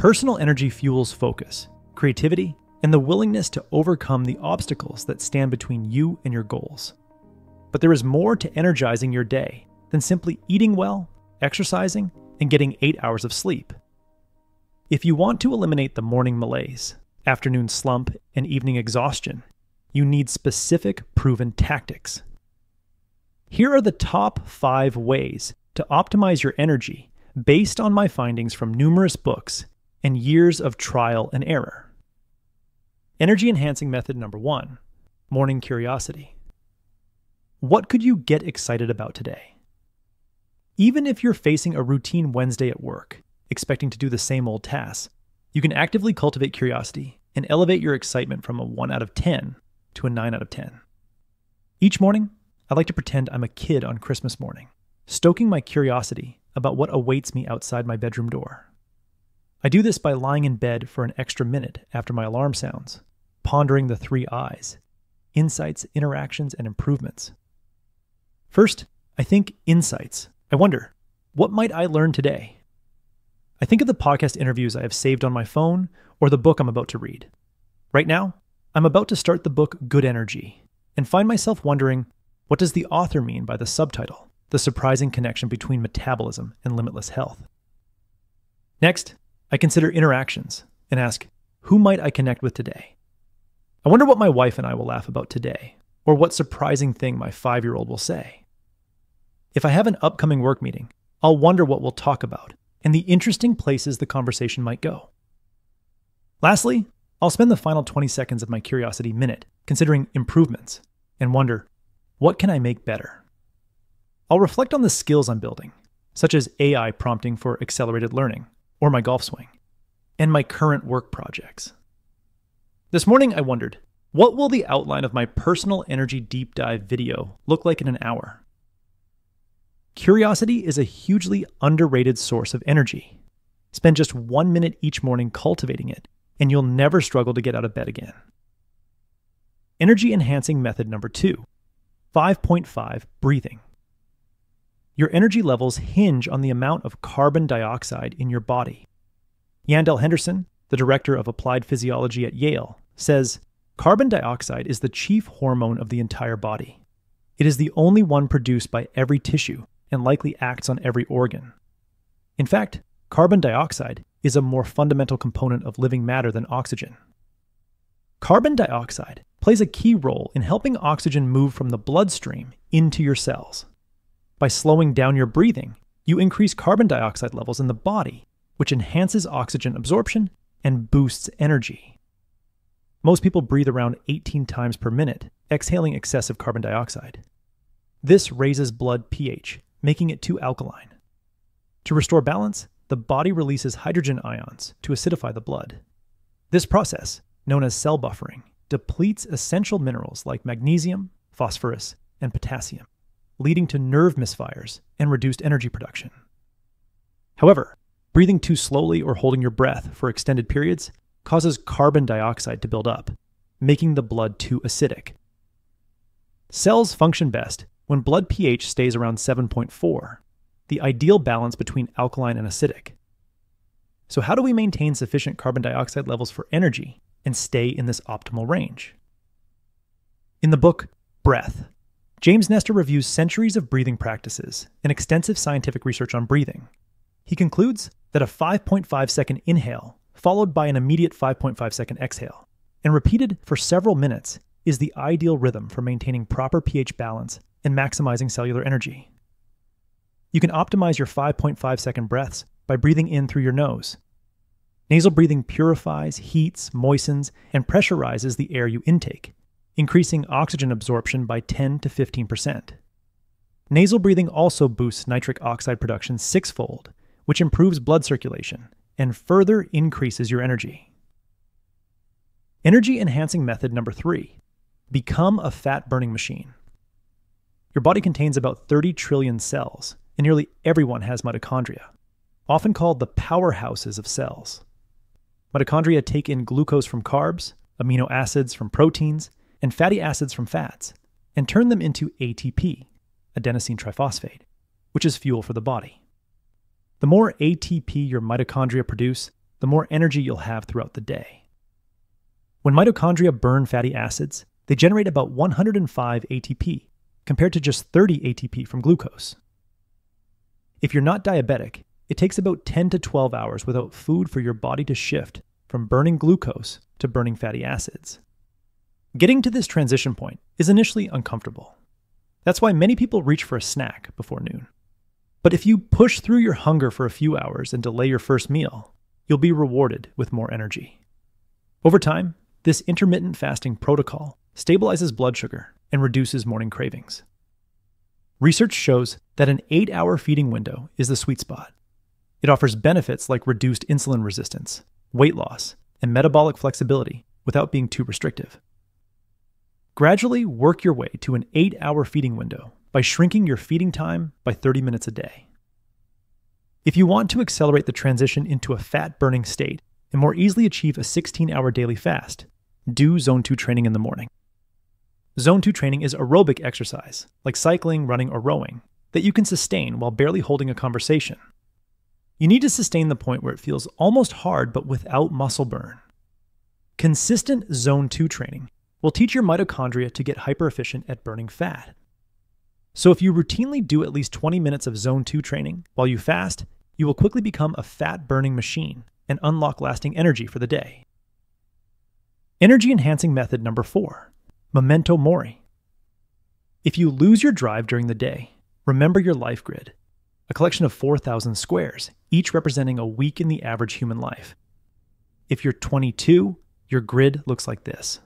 Personal energy fuels focus, creativity, and the willingness to overcome the obstacles that stand between you and your goals. But there is more to energizing your day than simply eating well, exercising, and getting 8 hours of sleep. If you want to eliminate the morning malaise, afternoon slump, and evening exhaustion, you need specific proven tactics. Here are the top 5 ways to optimize your energy based on my findings from numerous books and years of trial and error. Energy enhancing method number 1, morning curiosity. What could you get excited about today? Even if you're facing a routine Wednesday at work, expecting to do the same old tasks, you can actively cultivate curiosity and elevate your excitement from a 1 out of 10 to a 9 out of 10. Each morning, I like to pretend I'm a kid on Christmas morning, stoking my curiosity about what awaits me outside my bedroom door. I do this by lying in bed for an extra minute after my alarm sounds, pondering the 3 I's: insights, interactions, and improvements. First, I think insights. I wonder, what might I learn today? I think of the podcast interviews I have saved on my phone or the book I'm about to read. Right now, I'm about to start the book Good Energy and find myself wondering, what does the author mean by the subtitle, The Surprising Connection Between Metabolism and Limitless Health? Next, I consider interactions and ask, who might I connect with today? I wonder what my wife and I will laugh about today, or what surprising thing my 5-year-old will say. If I have an upcoming work meeting, I'll wonder what we'll talk about and the interesting places the conversation might go. Lastly, I'll spend the final 20 seconds of my curiosity minute considering improvements and wonder, what can I make better? I'll reflect on the skills I'm building, such as AI prompting for accelerated learning or my golf swing, and my current work projects. This morning I wondered, what will the outline of my personal energy deep dive video look like in an hour? Curiosity is a hugely underrated source of energy. Spend just 1 minute each morning cultivating it, and you'll never struggle to get out of bed again. Energy enhancing method number 2, 5.5 breathing. Your energy levels hinge on the amount of carbon dioxide in your body. Yandel Henderson, the director of applied physiology at Yale, says, carbon dioxide is the chief hormone of the entire body. It is the only one produced by every tissue and likely acts on every organ. In fact, carbon dioxide is a more fundamental component of living matter than oxygen. Carbon dioxide plays a key role in helping oxygen move from the bloodstream into your cells. By slowing down your breathing, you increase carbon dioxide levels in the body, which enhances oxygen absorption and boosts energy. Most people breathe around 18 times per minute, exhaling excessive carbon dioxide. This raises blood pH, making it too alkaline. To restore balance, the body releases hydrogen ions to acidify the blood. This process, known as cell buffering, depletes essential minerals like magnesium, phosphorus, and potassium, leading to nerve misfires and reduced energy production. However, breathing too slowly or holding your breath for extended periods causes carbon dioxide to build up, making the blood too acidic. Cells function best when blood pH stays around 7.4, the ideal balance between alkaline and acidic. So how do we maintain sufficient carbon dioxide levels for energy and stay in this optimal range? In the book, Breath, James Nestor reviews centuries of breathing practices and extensive scientific research on breathing. He concludes that a 5.5-second inhale followed by an immediate 5.5-second exhale, and repeated for several minutes, is the ideal rhythm for maintaining proper pH balance and maximizing cellular energy. You can optimize your 5.5-second breaths by breathing in through your nose. Nasal breathing purifies, heats, moistens, and pressurizes the air you intake, increasing oxygen absorption by 10 to 15%. Nasal breathing also boosts nitric oxide production 6-fold, which improves blood circulation and further increases your energy. Energy enhancing method number 3, become a fat-burning machine. Your body contains about 30 trillion cells, and nearly everyone has mitochondria, often called the powerhouses of cells. Mitochondria take in glucose from carbs, amino acids from proteins, and fatty acids from fats, and turn them into ATP, adenosine triphosphate, which is fuel for the body. The more ATP your mitochondria produce, the more energy you'll have throughout the day. When mitochondria burn fatty acids, they generate about 105 ATP, compared to just 30 ATP from glucose. If you're not diabetic, it takes about 10 to 12 hours without food for your body to shift from burning glucose to burning fatty acids. Getting to this transition point is initially uncomfortable. That's why many people reach for a snack before noon. But if you push through your hunger for a few hours and delay your first meal, you'll be rewarded with more energy. Over time, this intermittent fasting protocol stabilizes blood sugar and reduces morning cravings. Research shows that an 8-hour feeding window is the sweet spot. It offers benefits like reduced insulin resistance, weight loss, and metabolic flexibility without being too restrictive. Gradually work your way to an 8-hour feeding window by shrinking your feeding time by 30 minutes a day. If you want to accelerate the transition into a fat-burning state and more easily achieve a 16-hour daily fast, do Zone 2 training in the morning. Zone 2 training is aerobic exercise, like cycling, running, or rowing, that you can sustain while barely holding a conversation. You need to sustain the point where it feels almost hard but without muscle burn. Consistent Zone 2 training will teach your mitochondria to get hyper-efficient at burning fat. So if you routinely do at least 20 minutes of Zone 2 training while you fast, you will quickly become a fat-burning machine and unlock lasting energy for the day. Energy-enhancing method number 4, memento mori. If you lose your drive during the day, remember your life grid, a collection of 4,000 squares, each representing a week in the average human life. If you're 22, your grid looks like this.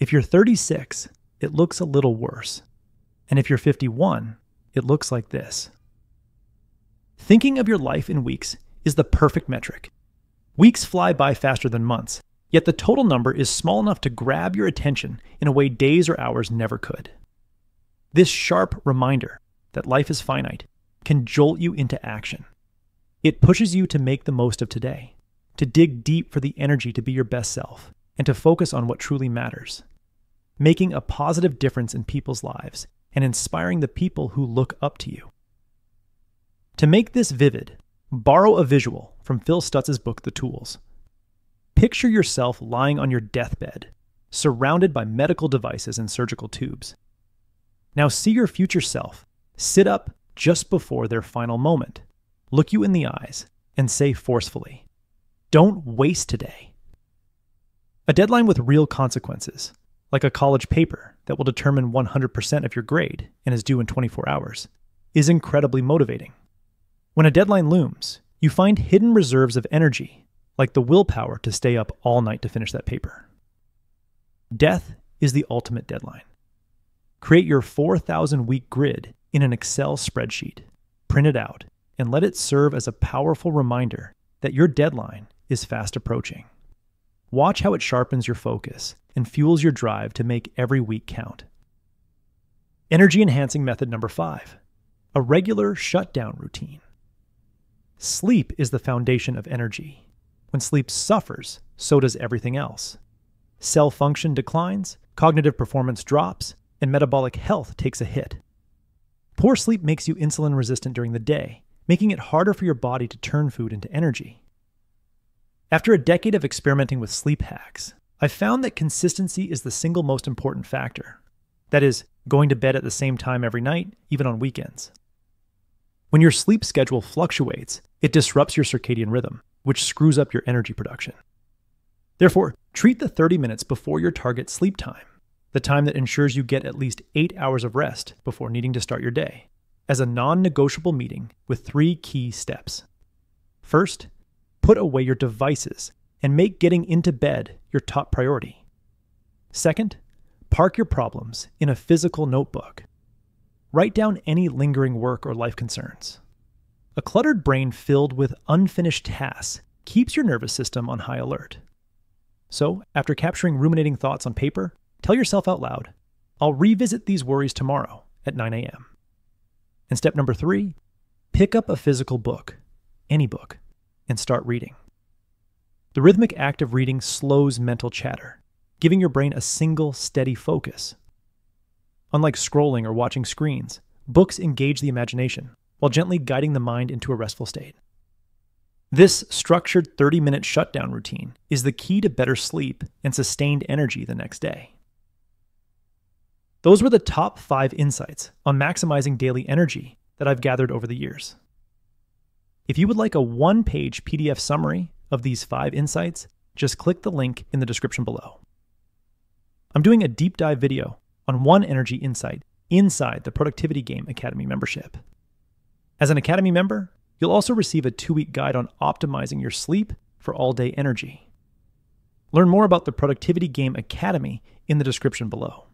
If you're 36, it looks a little worse. And if you're 51, it looks like this. Thinking of your life in weeks is the perfect metric. Weeks fly by faster than months, yet the total number is small enough to grab your attention in a way days or hours never could. This sharp reminder that life is finite can jolt you into action. It pushes you to make the most of today, to dig deep for the energy to be your best self, and to focus on what truly matters, making a positive difference in people's lives and inspiring the people who look up to you. To make this vivid, borrow a visual from Phil Stutz's book, The Tools. Picture yourself lying on your deathbed, surrounded by medical devices and surgical tubes. Now see your future self sit up just before their final moment, look you in the eyes, and say forcefully, "Don't waste today." A deadline with real consequences, like a college paper that will determine 100% of your grade and is due in 24 hours, is incredibly motivating. When a deadline looms, you find hidden reserves of energy, like the willpower to stay up all night to finish that paper. Death is the ultimate deadline. Create your 4,000-week grid in an Excel spreadsheet, print it out, and let it serve as a powerful reminder that your deadline is fast approaching. Watch how it sharpens your focus and fuels your drive to make every week count. Energy-enhancing method number 5, a regular shutdown routine. Sleep is the foundation of energy. When sleep suffers, so does everything else. Cell function declines, cognitive performance drops, and metabolic health takes a hit. Poor sleep makes you insulin resistant during the day, making it harder for your body to turn food into energy. After a decade of experimenting with sleep hacks, I've found that consistency is the single most important factor. That is, going to bed at the same time every night, even on weekends. When your sleep schedule fluctuates, it disrupts your circadian rhythm, which screws up your energy production. Therefore, treat the 30 minutes before your target sleep time, the time that ensures you get at least 8 hours of rest before needing to start your day, as a non-negotiable meeting with 3 key steps. First, put away your devices and make getting into bed your top priority. Second, park your problems in a physical notebook. Write down any lingering work or life concerns. A cluttered brain filled with unfinished tasks keeps your nervous system on high alert. So, after capturing ruminating thoughts on paper, tell yourself out loud, "I'll revisit these worries tomorrow at 9 a.m. And step number 3, pick up a physical book, any book, and start reading. The rhythmic act of reading slows mental chatter, giving your brain a single, steady focus. Unlike scrolling or watching screens, books engage the imagination while gently guiding the mind into a restful state. This structured 30-minute shutdown routine is the key to better sleep and sustained energy the next day. Those were the top 5 insights on maximizing daily energy that I've gathered over the years. If you would like a one-page PDF summary of these 5 insights, just click the link in the description below. I'm doing a deep dive video on one energy insight inside the Productivity Game Academy membership. As an Academy member, you'll also receive a 2-week guide on optimizing your sleep for all-day energy. Learn more about the Productivity Game Academy in the description below.